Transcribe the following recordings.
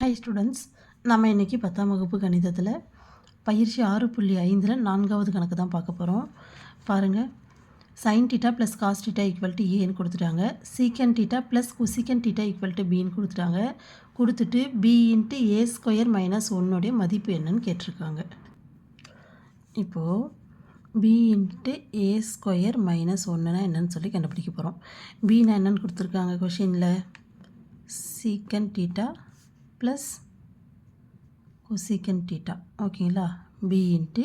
Hi students, நம்ம இன்றைக்கி 10ஆம் வகுப்பு கணிதத்தில் பயிற்சி 6.5 4வது கணக்கு தான் பார்க்க போகிறோம். பாருங்கள், sin θ plus cos θ equal to ஏன்னு கொடுத்துட்டாங்க. Secant θ plus cosecant θ equal to பின்னு கொடுத்துட்டாங்க. கொடுத்துட்டு b into a square minus 1 மதிப்பு என்னன்னு கேட்டிருக்காங்க. இப்போது b into a square minus 1னா என்னன்னு சொல்லி கண்டுபிடிக்க போகிறோம். bனா என்னன்னு கொடுத்துருக்காங்க கொஷினில், சீக்கன் θ ப்ளஸ் கொசிக்கன் θ. ஓகேங்களா, b into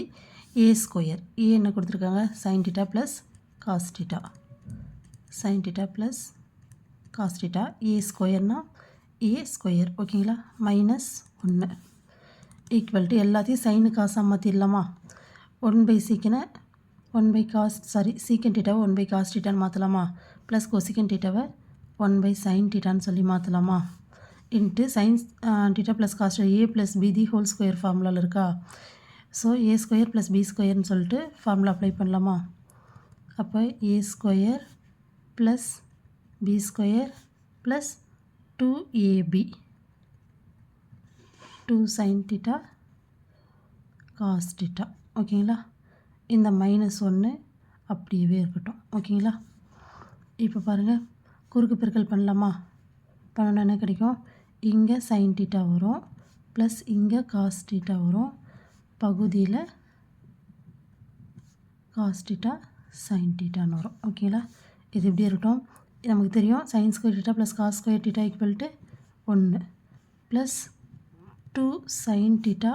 a square, a என்ன கொடுத்துருக்காங்க, sin θ plus cos θ, sin θ plus cos θ, a ஸ்கொயர்னால் ஏ ஸ்கொயர். ஓகேங்களா, மைனஸ் 1 ஈக்குவல் டு எல்லாத்தையும் சைனு காசாக மாற்றிடலாமா. 1/சீக்கனை 1/காஸ் சீக்கன் θவை 1/காஸ் θன்னு மாற்றலாமா. ப்ளஸ் கொசிக்கன் θவை 1/sin θன்னு சொல்லி மாற்றலாமா. Into sines θ plus cos A plus B the whole square ஃபார்முலாவில் இருக்கா. So A square plus B ஸ்கொயர்னு சொல்லிட்டு ஃபார்முலா அப்ளை பண்ணலாமா. அப்போ A square plus B square plus 2ab 2 sin θ cos θ. ஓகேங்களா, இந்த -1 அப்படியே இருக்கட்டும். ஓகேங்களா, இப்போ பாருங்கள், குறுக்கு பெருக்கல் பண்ணலாமா. பண்ணணும் என்ன கிடைக்கும், இங்கே sin θ வரும் ப்ளஸ் இங்கே காஸ் θ வரும், பகுதியில் காஸ் θ sin θன்னு வரும். ஓகேங்களா, இது எப்படி இருக்கட்டும், நமக்கு தெரியும் sin square θ plus cos square θ equal to 1 plus 2 sin θ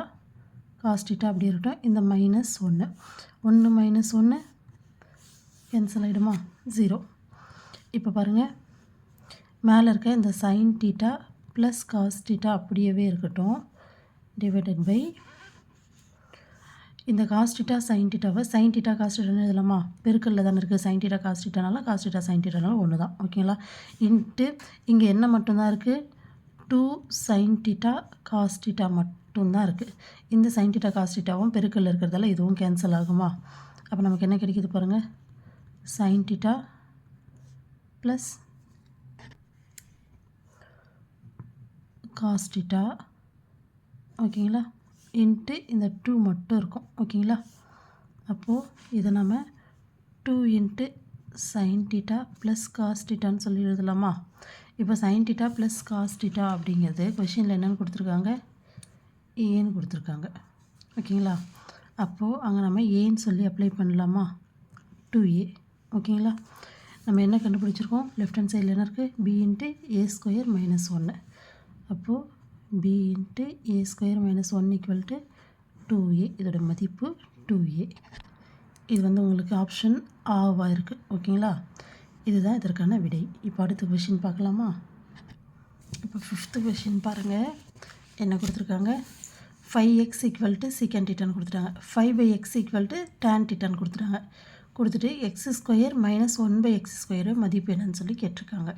cos θ அப்படி இருக்கட்டும். இந்த -1 -1 கேன்சல் ஆகிடுமா, 0. இப்போ பாருங்கள், மேலே இருக்க இந்த sin θ ப்ளஸ் காஸ் θ அப்படியே இருக்கட்டும், டிவைடட் பை இந்த காஸ் θ sin θவை sin θ காஸ் θன்னு எழுதலாமா. பெருக்கல்ல தானே இருக்குது, sin θ காஸ் θனால காஸ் θ sin θனால ஒன்று தான். ஓகேங்களா, இன்ட்டு இங்கே என்ன மட்டும்தான் இருக்குது, 2 sin θ காஸ் θ மட்டும்தான் இருக்குது. இந்த sin θ காஸ் θவும் பெருக்கல்ல இருக்கிறதால இதுவும் கேன்சல் ஆகுமா. அப்போ நமக்கு என்ன கிடைக்கிது பாருங்கள், sin θ ப்ளஸ் காஸ் θ. ஓகேங்களா, இன்ட்டு இந்த 2 மட்டும் இருக்கும். ஓகேங்களா, அப்போது இதை நம்ம 2 இன்ட்டு sin θ ப்ளஸ் காஸ் θன்னு சொல்லி எழுதலாமா. இப்போ sin θ ப்ளஸ் காஸ் θ அப்படிங்கிறது கொஷினில் என்னென்னு கொடுத்துருக்காங்க, ஏன்னு கொடுத்துருக்காங்க. ஓகேங்களா, அப்போது அங்கே நம்ம ஏன்னு சொல்லி அப்ளை பண்ணலாமா, 2a. ஓகேங்களா, நம்ம என்ன கண்டுபிடிச்சிருக்கோம், லெஃப்ட் ஹேண்ட் சைடில் என்ன இருக்குது, b into a square minus 1. அப்போது b into a square minus 1 equal to 2a. இதோட மதிப்பு 2a. இது உங்களுக்கு ஆப்ஷன் ஆவாக இருக்குது. ஓகேங்களா, இதுதான் இதற்கான விடை. இப்போ அடுத்த கொஷின் பார்க்கலாமா. இப்போ 5th கொஷின் பாருங்கள், என்ன கொடுத்துருக்காங்க, 5x ஈக்குவல் டு சீக்கன் θன்னு கொடுத்துட்டாங்க. 5/x ஈக்குவல் டு tan θன்னு கொடுத்துட்டாங்க. கொடுத்துட்டு எக்ஸ் ஸ்கொயர் மைனஸ் 1/x² மதிப்பு என்னன்னு சொல்லி கேட்டிருக்காங்க.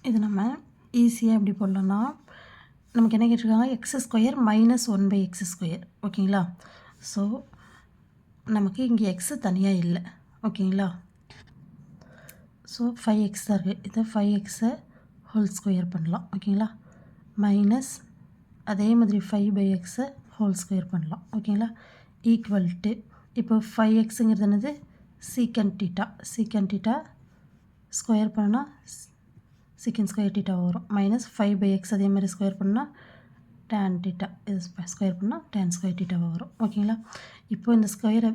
இது நம்ம ஈஸியாக எப்படி போடலாம்னா, நமக்கு என்ன கேட்டிருக்காங்க, எக்ஸ் ஸ்கொயர் மைனஸ் 1/x². ஓகேங்களா, ஸோ நமக்கு இங்கே எக்ஸு தனியாக இல்லை. ஓகேங்களா, ஸோ 5x தான் இருக்குது. இதை 5x ஹோல் ஸ்கொயர் பண்ணலாம். ஓகேங்களா, மைனஸ் அதே மாதிரி 5/x ஹோல் ஸ்கொயர் பண்ணலாம். ஓகேங்களா, ஈக்குவல் டு இப்போ 5xங்கிறது என்னது, சீக்கன் θ ஸ்கொயர் பண்ணால் சீக்கன் ஸ்கொயர் θ வரும், மைனஸ் 5/x அதே மாதிரி ஸ்கொயர் பண்ணால் tan θ, இது ஸ்கொயர் பண்ணால் tan ஸ்கொயர் θ வரும். ஓகேங்களா, இப்போ இந்த ஸ்கொயரை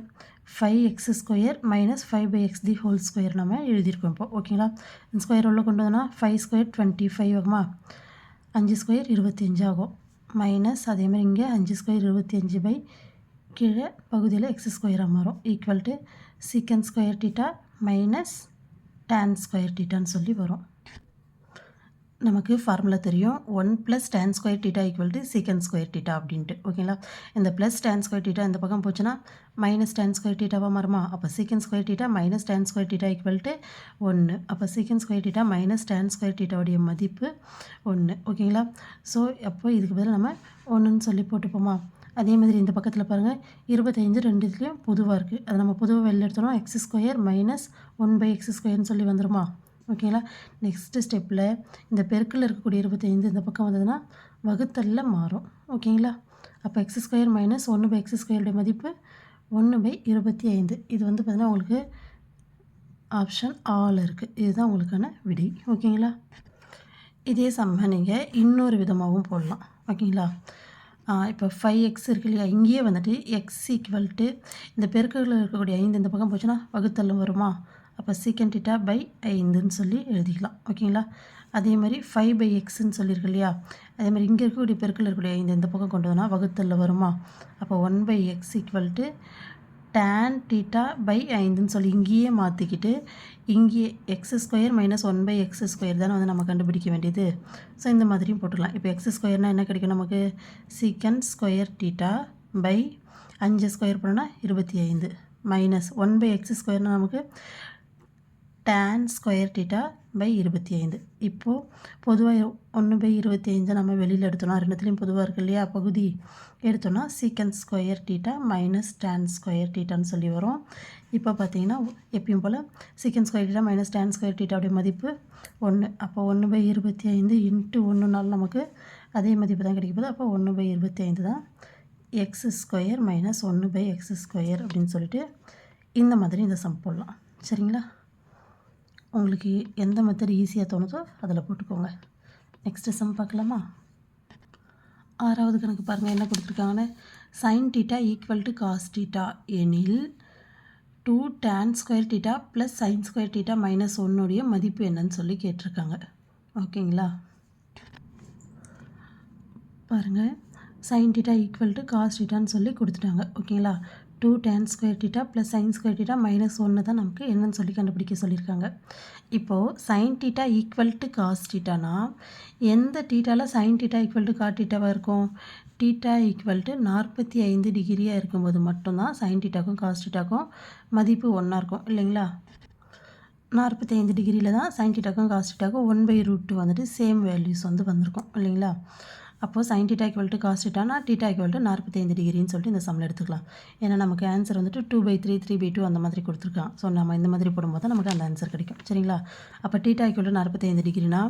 5x² மைனஸ் 5/x தி ஹோல் ஸ்கொயர் நம்ம எழுதியிருக்கோம் இப்போ. ஓகேங்களா, இந்த ஸ்கொயர் உள்ள கொண்டு வந்தோன்னா 5² 25 ஆகுமா, 5² 25 ஆகும், மைனஸ் அதே மாதிரி இங்கே 5² 25 கீழே பகுதியில் x² மாறும், equal to secant square θ minus tan square θன்னு சொல்லி வரும். நமக்கு ஃபார்முலா தெரியும், 1 + tan square θ equal to secant square θ அப்படின்ட்டு. ஓகேங்களா, இந்த ப்ளஸ் tan ஸ்கொயர் θ இந்த பக்கம் போச்சுன்னா மைனஸ் tan ஸ்கொயர் θவாக மாறுமா. அப்போ secant square θ minus tan square θ equal to 1. அப்போ secant square θ minus tan square θவுடைய மதிப்பு 1. ஓகேங்களா, ஸோ அப்போ இதுக்கு பதில் நம்ம 1ன்னு சொல்லி போட்டுப்போமா. அதே மாதிரி இந்த பக்கத்தில் பாருங்கள், 25 ரெண்டுத்துலேயும் பொதுவாக இருக்குது. அதை நம்ம பொதுவாக வெளில எடுத்தோம்னா x² மைனஸ் 1/x² சொல்லி வந்துடுமா. ஓகேங்களா. நெக்ஸ்ட்டு ஸ்டெப்பில் இந்த பெருக்கல்ல இருக்கக்கூடிய 25 இந்த பக்கம் வந்ததுன்னா வகுத்தல்ல மாறும். ஓகேங்களா. அப்போ எக்ஸ் ஸ்கொயர் மைனஸ் 1/x² மதிப்பு 1/25. இது வந்து பார்த்தீங்கன்னா உங்களுக்கு ஆப்ஷன் ஆல் இருக்குது. இதுதான் உங்களுக்கான விடை. ஓகேங்களா. இதே சம்ம நீங்கள் இன்னொரு விதமாகவும் போடலாம். ஓகேங்களா. இப்போ 5x இருக்கு இல்லையா, இங்கேயே வந்துட்டு எக்ஸ் ஈக்குவல் டு இந்த பெருக்கல்ல இருக்கக்கூடிய 5 இந்த பக்கம் போச்சுன்னா வகுத்தல் வருமா, அப்போ சீக்கன் தீட்டா பை 5ன்னு சொல்லி எழுதிக்கலாம். ஓகேங்களா. அதே மாதிரி 5/xன்னு சொல்லியிருக்கு இல்லையா, அதே மாதிரி இங்கே இருக்கக்கூடிய பெருக்கல்ல இருக்கக்கூடிய 5 இந்த பக்கம் கொண்டு வந்தால் வகுத்தல் வருமா, அப்போ 1/x equal to tan theta by 5ன்னு சொல்லி இங்கேயே மாற்றிக்கிட்டு இங்கே x² மைனஸ் 1/x² தானே வந்து நம்ம கண்டுபிடிக்க வேண்டியது. ஸோ இந்த மாதிரியும் போட்டுக்கலாம். இப்போ x² என்ன கிடைக்கும் நமக்கு, சீக்கன் ஸ்கொயர் தீட்டா பை 5² பண்ணோன்னா 25 மைனஸ் 1/x² நமக்கு tan ஸ்கொயர் தீட்டா பை 25. இப்போது பொதுவாக 1/25 நம்ம வெளியில் எடுத்தோம்னா ரெண்டுத்துலேயும் பொதுவாக இருக்கு இல்லையா, பகுதி எடுத்தோம்னா secant square theta minus tan square தீட்டான்னு சொல்லி வரும். இப்போ பார்த்தீங்கன்னா எப்பயும் போல் secant square theta minus tan square தீட்டாவுடைய மதிப்பு 1. அப்போ 1/25 இன்ட்டு 1நாலும் நமக்கு அதே மதிப்பு தான் கிடைக்க போகுது. அப்போ 1/25 தான் x² மைனஸ் 1/x² அப்படின்னு சொல்லிட்டு இந்த மாதிரி இந்த சம் போடலாம். சரிங்களா. உங்களுக்கு எந்த மெத்தட் ஈஸியாக தோணுதோ அதில் போட்டுக்கோங்க. நெக்ஸ்ட்டு சம் பார்க்கலாமா. 6வது கணக்கு பாருங்கள் என்ன கொடுத்துருக்காங்கன்னு, sine theta equal to cos theta எனில் 2 tan square theta plus sine square theta minus 1 மதிப்பு என்னன்னு சொல்லி கேட்டிருக்காங்க. ஓகேங்களா. பாருங்கள், sine theta equal to cos தீட்டான்னு சொல்லி கொடுத்துட்டாங்க. ஓகேங்களா. 2 tan square theta plus sine square theta minus 1 தான் நமக்கு என்னன்னு சொல்லி கண்டுபிடிக்க சொல்லியிருக்காங்க. இப்போது sine theta equal to cos தீட்டானா எந்த தீட்டாவில் sine theta equal to cot தீட்டாவாக இருக்கும், தீட்டா ஈக்குவல் டு 45 டிகிரியாக இருக்கும்போது மட்டும்தான் சைன் தீட்டாக்கும் காஸ் தீட்டாக்கும் மதிப்பு ஒன்றா இருக்கும் இல்லைங்களா. 45 டிகிரியில் தான் சைன் தீட்டாக்கும் காஸ் தீட்டாக்கும் 1/√2 வந்துட்டு சேம் வேல்யூஸ் வந்து வந்திருக்கும் இல்லைங்களா. அப்போது sine theta equal to cos தீட்டானா தீட்டா ஈக்குவல் டு 45 டிகிரின்னு சொல்லிட்டு இந்த சம்மில் எடுத்துக்கலாம். ஏன்னா நமக்கு ஆன்சர் வந்துட்டு 2/3 3/2 அந்த மாதிரி கொடுத்துருக்கான். ஸோ நம்ம இந்த மாதிரி போடும்போது தான் நமக்கு அந்த ஆன்சர் கிடைக்கும். சரிங்களா. அப்போ theta equal to 45 டிகிரினா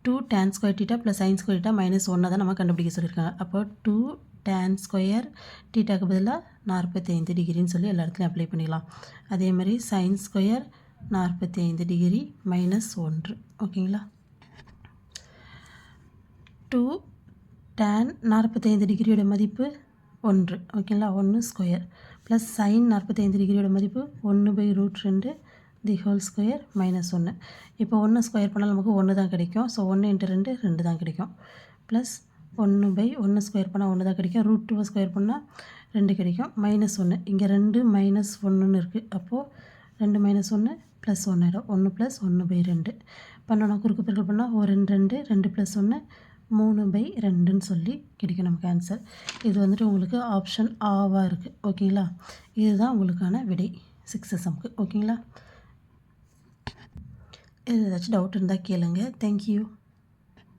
2 tan square theta plus sine square theta minus 1 தான் நம்ம கண்டுபிடிக்க சொல்லியிருக்காங்க. அப்போ 2 tan ஸ்கொயர் தீட்டாக்கு பதிலாக 45 டிகிரின்னு சொல்லி எல்லா இடத்துலையும் அப்ளை பண்ணிடலாம். அதே மாதிரி சைன் ஸ்கொயர் 45 டிகிரி மைனஸ் 1. ஓகேங்களா. 2 tan 45 டிகிரியோட மதிப்பு 1. ஓகேங்களா. 1 ஸ்கொயர் ப்ளஸ் சைன் 45 டிகிரியோட மதிப்பு 1/√2 தி ஹோல் ஸ்கொயர் மைனஸ் 1. இப்போ 1 ஸ்கொயர் பண்ணால் நமக்கு 1 தான் கிடைக்கும். ஸோ 1 × 2 2 தான் கிடைக்கும். ப்ளஸ் 1/1 ஸ்கொயர் பண்ணால் 1 தான் கிடைக்கும். √2 ஸ்கொயர் பண்ணால் 2 கிடைக்கும். மைனஸ் 1 இங்கே 2 மைனஸ் 1ன்னு இருக்குது. அப்போது 2 மைனஸ் 1 ப்ளஸ் 1 ஆகிடும். 1 + 1/2 பண்ணோன்னா குறுக்கு பெருக்கல் பண்ணால் 1 2 2 + 1 3/2ன்னு சொல்லி கிடைக்கும் நமக்கு ஆன்சர். இது வந்துட்டு உங்களுக்கு ஆப்ஷன் ஆவாக இருக்குது. ஓகேங்களா. இதுதான் உங்களுக்கான விடை 6th சம்க்கு. ஓகேங்களா. ஏதாச்சும் டவுட் இருந்தால் கேளுங்க. தேங்க்யூ.